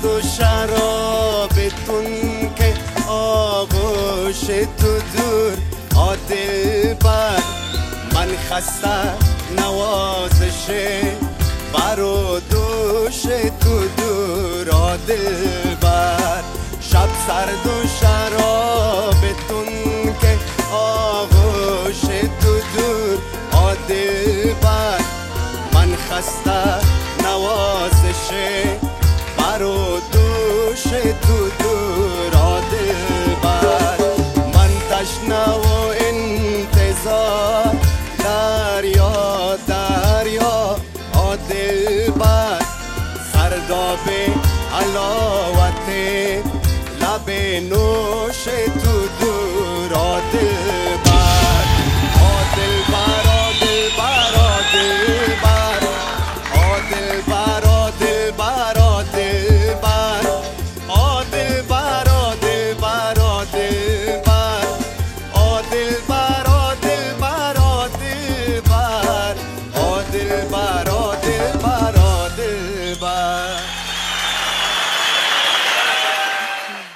سرد و شرابتون که آغوش تو دور عادل بر من خسته نوازش بر و دوش تو دور عادل بر شب سرد و شرابتون که آغوش تو دور عادل بر من خسته نوازش بر و دوش تو دور عادل بر من تشنه و انتظار دریا دریا عادل بر سرداب علاوت لب نوش تو